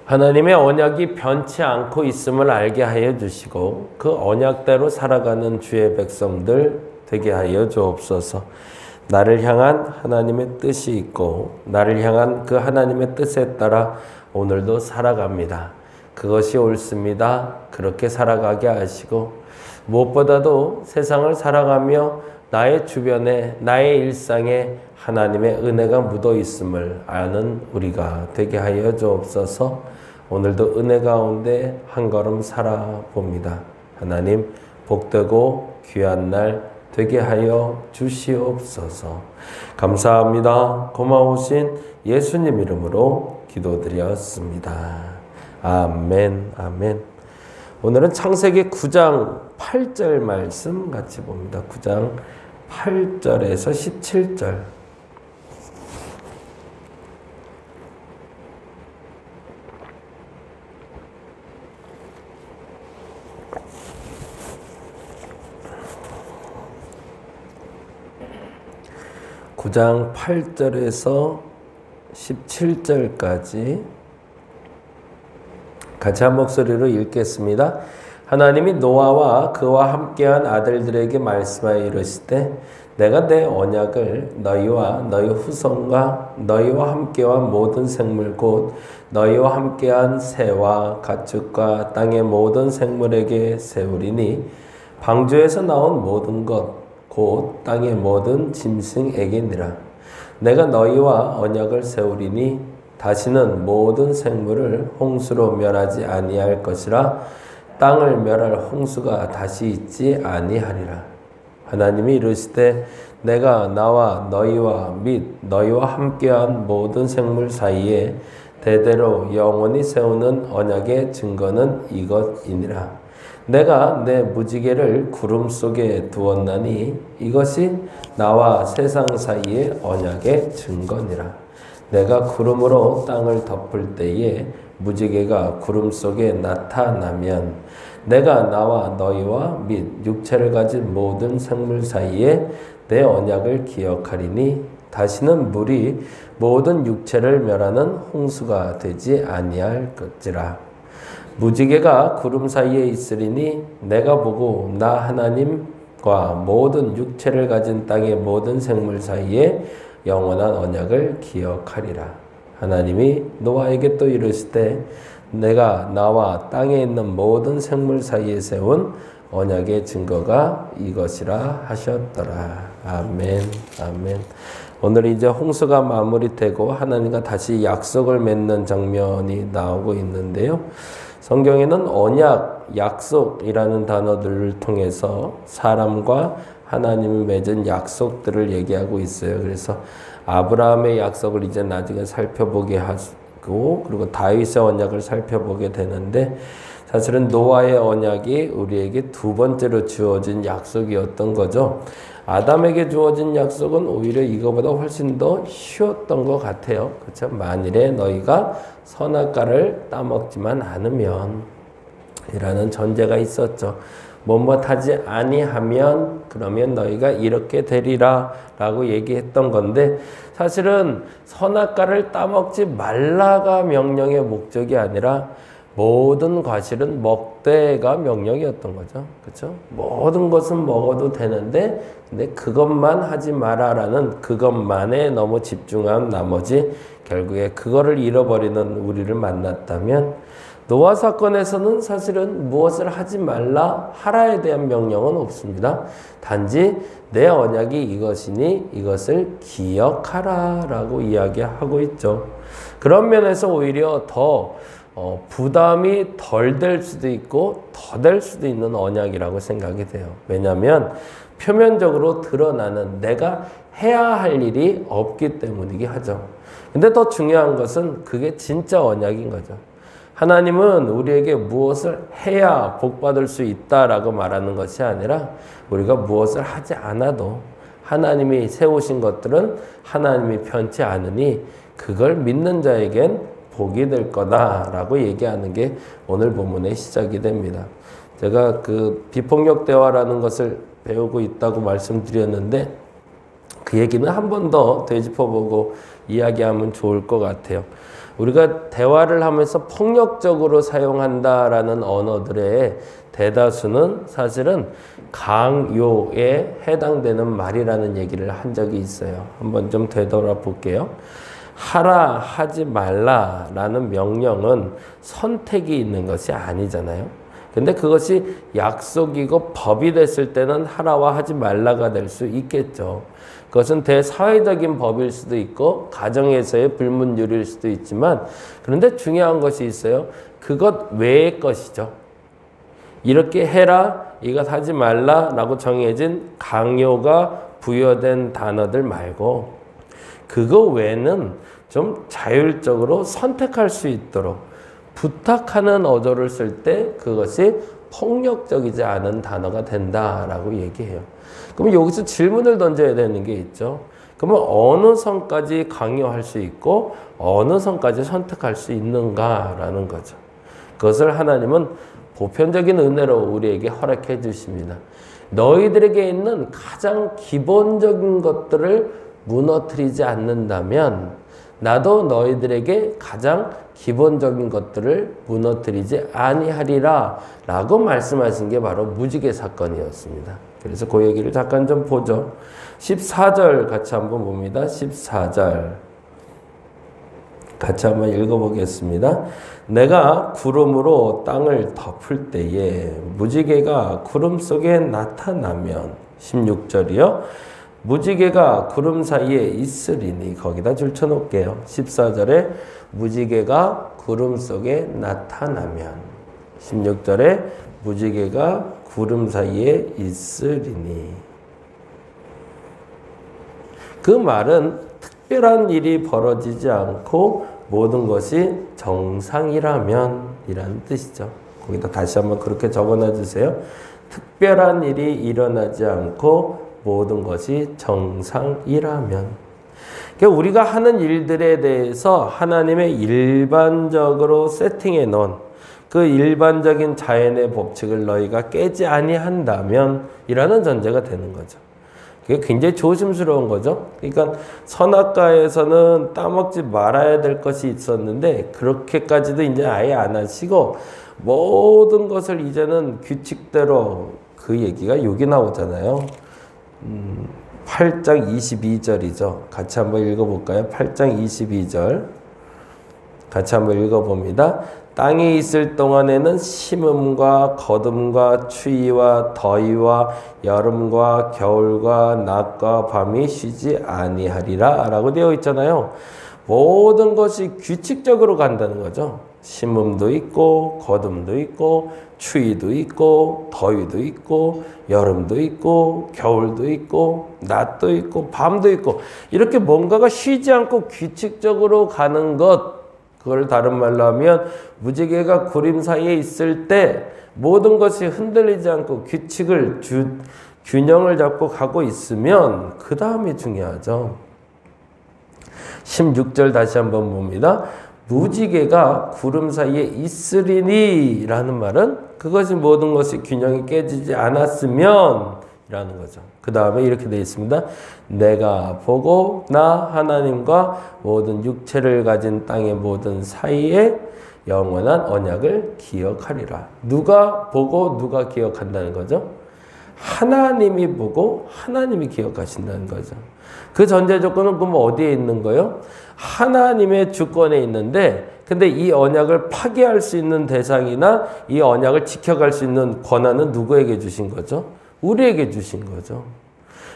하나님의 언약이 변치 않고 있음을 알게 하여 주시고 그 언약대로 살아가는 주의 백성들 되게 하여 주옵소서. 나를 향한 하나님의 뜻이 있고 나를 향한 그 하나님의 뜻에 따라 오늘도 살아갑니다. 그것이 옳습니다. 그렇게 살아가게 하시고 무엇보다도 세상을 살아가며 나의 주변에 나의 일상에 하나님의 은혜가 묻어 있음을 아는 우리가 되게 하여 주옵소서. 오늘도 은혜 가운데 한 걸음 살아봅니다. 하나님 복되고 귀한 날 되게 하여 주시옵소서. 감사합니다. 고마우신 예수님 이름으로 기도드렸습니다. 아멘, 아멘. 오늘은 창세기 9장 8절 말씀 같이 봅니다. 9장 8절에서 17절. (9장 8절에서 17절까지) 같이 한 목소리로 읽겠습니다. 하나님이 노아와 그와 함께한 아들들에게 말씀하여 이르시되 내가 내 언약을 너희와 너희 후손과 너희와 함께한 모든 생물 곧 너희와 함께한 새와 가축과 땅의 모든 생물에게 세우리니 방주에서 나온 모든 것 곧 땅의 모든 짐승에게니라. 내가 너희와 언약을 세우리니 다시는 모든 생물을 홍수로 멸하지 아니할 것이라. 땅을 멸할 홍수가 다시 있지 아니하리라. 하나님이 이르시되 내가 나와 너희와 및 너희와 함께한 모든 생물 사이에 대대로 영원히 세우는 언약의 증거는 이것이니라. 내가 내 무지개를 구름 속에 두었나니 이것이 나와 세상 사이의 언약의 증거니라. 내가 구름으로 땅을 덮을 때에 무지개가 구름 속에 나타나면 내가 나와 너희와 및 육체를 가진 모든 생물 사이에 내 언약을 기억하리니 다시는 물이 모든 육체를 멸하는 홍수가 되지 아니할 것이라. 무지개가 구름 사이에 있으리니 내가 보고 나 하나님과 모든 육체를 가진 땅의 모든 생물 사이에 영원한 언약을 기억하리라. 하나님이 노아에게 또 이르시되 내가 나와 땅에 있는 모든 생물 사이에 세운 언약의 증거가 이것이라 하셨더라. 아멘, 아멘. 오늘 이제 홍수가 마무리되고 하나님과 다시 약속을 맺는 장면이 나오고 있는데요. 성경에는 언약, 약속이라는 단어들을 통해서 사람과 하나님이 맺은 약속들을 얘기하고 있어요. 그래서 아브라함의 약속을 이제 나중에 살펴보게 하고 그리고 다윗의 언약을 살펴보게 되는데 사실은 노아의 언약이 우리에게 두 번째로 주어진 약속이었던 거죠. 아담에게 주어진 약속은 오히려 이거보다 훨씬 더 쉬웠던 것 같아요. 그렇죠? 만일에 너희가 선악과를 따먹지만 않으면 이라는 전제가 있었죠. 뭐뭇하지 아니하면 그러면 너희가 이렇게 되리라 라고 얘기했던 건데 사실은 선악과를 따먹지 말라가 명령의 목적이 아니라 모든 과실은 먹되가 명령이었던 거죠. 그렇죠? 모든 것은 먹어도 되는데 근데 그것만 하지 마라라는 그것만에 너무 집중한 나머지 결국에 그거를 잃어버리는 우리를 만났다면 노아 사건에서는 사실은 무엇을 하지 말라 하라에 대한 명령은 없습니다. 단지 내 언약이 이것이니 이것을 기억하라 라고 이야기하고 있죠. 그런 면에서 오히려 더 부담이 덜 될 수도 있고 더 될 수도 있는 언약이라고 생각이 돼요. 왜냐하면 표면적으로 드러나는 내가 해야 할 일이 없기 때문이긴 하죠. 근데 더 중요한 것은 그게 진짜 언약인 거죠. 하나님은 우리에게 무엇을 해야 복받을 수 있다라고 말하는 것이 아니라 우리가 무엇을 하지 않아도 하나님이 세우신 것들은 하나님이 편치 않으니 그걸 믿는 자에겐 복이 될 거다라고 얘기하는 게 오늘 본문의 시작이 됩니다. 제가 그 비폭력 대화라는 것을 배우고 있다고 말씀드렸는데 그 얘기는 한 번 더 되짚어보고 이야기하면 좋을 것 같아요. 우리가 대화를 하면서 폭력적으로 사용한다라는 언어들의 대다수는 사실은 강요에 해당되는 말이라는 얘기를 한 적이 있어요. 한번 좀 되돌아볼게요. 하라, 하지 말라라는 명령은 선택이 있는 것이 아니잖아요. 근데 그것이 약속이고 법이 됐을 때는 하라와 하지 말라가 될 수 있겠죠. 그것은 대사회적인 법일 수도 있고 가정에서의 불문율일 수도 있지만, 그런데 중요한 것이 있어요. 그것 외의 것이죠. 이렇게 해라, 이것 하지 말라라고 정해진 강요가 부여된 단어들 말고 그거 외에는 좀 자율적으로 선택할 수 있도록 부탁하는 어조를 쓸 때 그것이 폭력적이지 않은 단어가 된다라고 얘기해요. 그럼 여기서 질문을 던져야 되는 게 있죠. 그러면 어느 선까지 강요할 수 있고 어느 선까지 선택할 수 있는가라는 거죠. 그것을 하나님은 보편적인 은혜로 우리에게 허락해 주십니다. 너희들에게 있는 가장 기본적인 것들을 무너뜨리지 않는다면 나도 너희들에게 가장 기본적인 것들을 무너뜨리지 아니하리라 라고 말씀하신 게 바로 무지개 사건이었습니다. 그래서 그 얘기를 잠깐 좀 보죠. 14절 같이 한번 봅니다. 14절 같이 한번 읽어보겠습니다. 내가 구름으로 땅을 덮을 때에 무지개가 구름 속에 나타나면 16절이요. 무지개가 구름 사이에 있으리니 거기다 줄쳐놓을게요. 14절에 무지개가 구름 속에 나타나면 16절에 무지개가 구름 사이에 있으리니 그 말은 특별한 일이 벌어지지 않고 모든 것이 정상이라면 이라는 뜻이죠. 거기다 다시 한번 그렇게 적어놔 주세요. 특별한 일이 일어나지 않고 모든 것이 정상이라면. 그러니까 우리가 하는 일들에 대해서 하나님의 일반적으로 세팅해 놓은 그 일반적인 자연의 법칙을 너희가 깨지 아니한다면 이라는 전제가 되는 거죠. 그게 굉장히 조심스러운 거죠. 그러니까 선악과에서는 따먹지 말아야 될 것이 있었는데 그렇게까지도 이제 아예 안 하시고 모든 것을 이제는 규칙대로 그 얘기가 여기 나오잖아요. 8장 22절이죠. 같이 한번 읽어볼까요? 8장 22절 같이 한번 읽어봅니다. 땅에 있을 동안에는 심음과 거둠과 추위와 더위와 여름과 겨울과 낮과 밤이 쉬지 아니하리라 라고 되어 있잖아요. 모든 것이 규칙적으로 간다는 거죠. 심음도 있고 거둠도 있고 추위도 있고 더위도 있고 여름도 있고 겨울도 있고 낮도 있고 밤도 있고 이렇게 뭔가가 쉬지 않고 규칙적으로 가는 것, 그걸 다른 말로 하면 무지개가 구름 사이에 있을 때 모든 것이 흔들리지 않고 균형을 잡고 가고 있으면 그 다음이 중요하죠. 16절 다시 한번 봅니다. 무지개가 구름 사이에 있으리니 라는 말은 그것이 모든 것이 균형이 깨지지 않았으면 이라는 거죠. 그 다음에 이렇게 되어 있습니다. 내가 보고 나 하나님과 모든 육체를 가진 땅의 모든 사이에 영원한 언약을 기억하리라. 누가 보고 누가 기억한다는 거죠? 하나님이 보고 하나님이 기억하신다는 거죠. 그 전제 조건은 그럼 어디에 있는 거예요? 하나님의 주권에 있는데, 근데 이 언약을 파기할 수 있는 대상이나 이 언약을 지켜갈 수 있는 권한은 누구에게 주신 거죠? 우리에게 주신 거죠.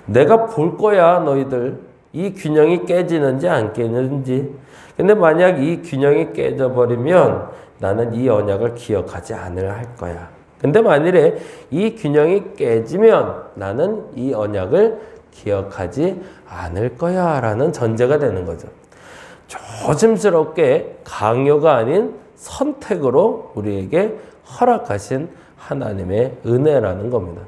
내가 볼 거야, 너희들. 이 균형이 깨지는지 안 깨지는지. 근데 만약 이 균형이 깨져버리면 나는 이 언약을 기억하지 않을 할 거야. 근데 만일에 이 균형이 깨지면 나는 이 언약을 기억하지 않을 거야 라는 전제가 되는 거죠. 조심스럽게 강요가 아닌 선택으로 우리에게 허락하신 하나님의 은혜라는 겁니다.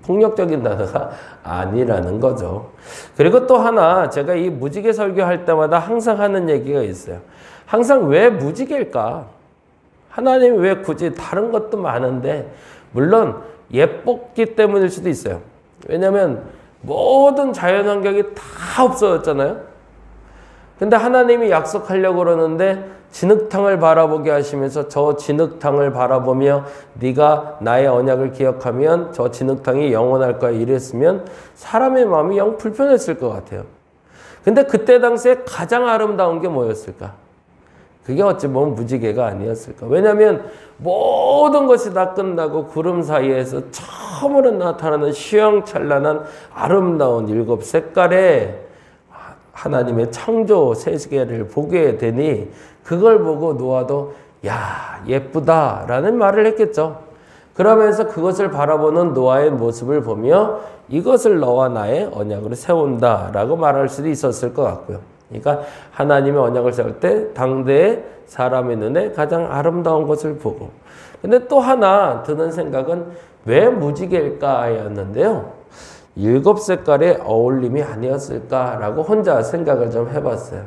폭력적인 단어가 아니라는 거죠. 그리고 또 하나 제가 이 무지개 설교할 때마다 항상 하는 얘기가 있어요. 항상 왜 무지개일까? 하나님이 왜 굳이 다른 것도 많은데, 물론 예뻤기 때문일 수도 있어요. 왜냐하면 모든 자연환경이 다 없어졌잖아요. 근데 하나님이 약속하려고 그러는데 진흙탕을 바라보게 하시면서 저 진흙탕을 바라보며 네가 나의 언약을 기억하면 저 진흙탕이 영원할 거야 이랬으면 사람의 마음이 영 불편했을 것 같아요. 근데 그때 당시에 가장 아름다운 게 뭐였을까? 그게 어찌 보면 무지개가 아니었을까? 왜냐하면 모든 것이 다 끝나고 구름 사이에서 처음으로 나타나는 휘황찬란한 아름다운 7 색깔의 하나님의 창조 세계를 보게 되니 그걸 보고 노아도 야 예쁘다라는 말을 했겠죠. 그러면서 그것을 바라보는 노아의 모습을 보며 이것을 너와 나의 언약으로 세운다라고 말할 수도 있었을 것 같고요. 그러니까 하나님의 언약을 세울 때 당대의 사람의 눈에 가장 아름다운 것을 보고, 근데 또 하나 드는 생각은 왜 무지개일까였는데요. 7 색깔의 어울림이 아니었을까라고 혼자 생각을 좀 해봤어요.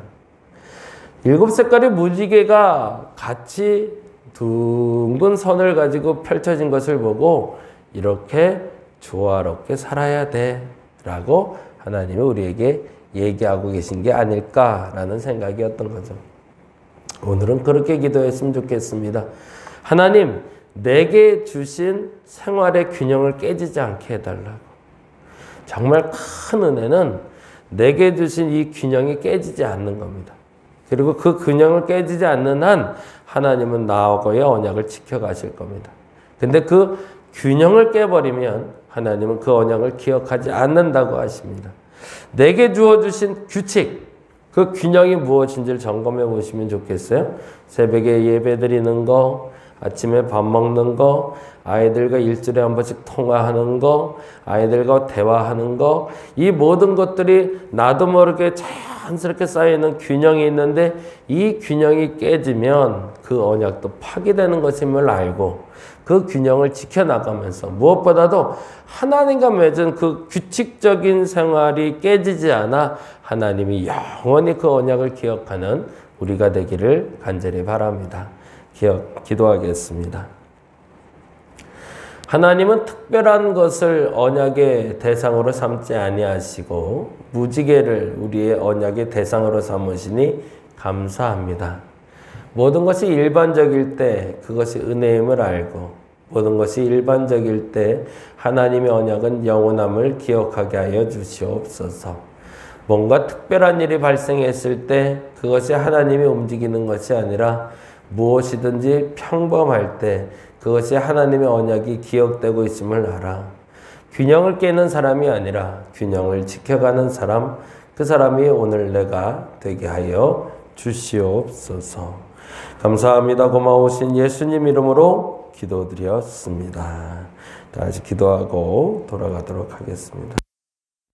7 색깔의 무지개가 같이 둥근 선을 가지고 펼쳐진 것을 보고 이렇게 조화롭게 살아야 돼 라고 하나님이 우리에게 얘기하고 계신 게 아닐까라는 생각이었던 거죠. 오늘은 그렇게 기도했으면 좋겠습니다. 하나님, 내게 주신 생활의 균형을 깨지지 않게 해달라고. 정말 큰 은혜는 내게 주신 이 균형이 깨지지 않는 겁니다. 그리고 그 균형을 깨지지 않는 한 하나님은 나하고의 언약을 지켜가실 겁니다. 근데 그 균형을 깨버리면 하나님은 그 언약을 기억하지 않는다고 하십니다. 내게 주어주신 규칙, 그 균형이 무엇인지를 점검해 보시면 좋겠어요. 새벽에 예배 드리는 거, 아침에 밥 먹는 거, 아이들과 일주일에 한 번씩 통화하는 거, 아이들과 대화하는 거, 이 모든 것들이 나도 모르게 자연스럽게 쌓여있는 균형이 있는데 이 균형이 깨지면 그 언약도 파괴되는 것임을 알고 그 균형을 지켜나가면서 무엇보다도 하나님과 맺은 그 규칙적인 생활이 깨지지 않아 하나님이 영원히 그 언약을 기억하는 우리가 되기를 간절히 바랍니다. 기도하겠습니다. 하나님은 특별한 것을 언약의 대상으로 삼지 아니하시고 무지개를 우리의 언약의 대상으로 삼으시니 감사합니다. 모든 것이 일반적일 때 그것이 은혜임을 알고 모든 것이 일반적일 때 하나님의 언약은 영원함을 기억하게 하여 주시옵소서. 뭔가 특별한 일이 발생했을 때 그것이 하나님이 움직이는 것이 아니라 무엇이든지 평범할 때 그것이 하나님의 언약이 기억되고 있음을 알아. 균형을 깨는 사람이 아니라 균형을 지켜가는 사람, 그 사람이 오늘 내가 되게 하여 주시옵소서. 감사합니다. 고마우신 예수님 이름으로 기도드렸습니다. 다시 기도하고 돌아가도록 하겠습니다.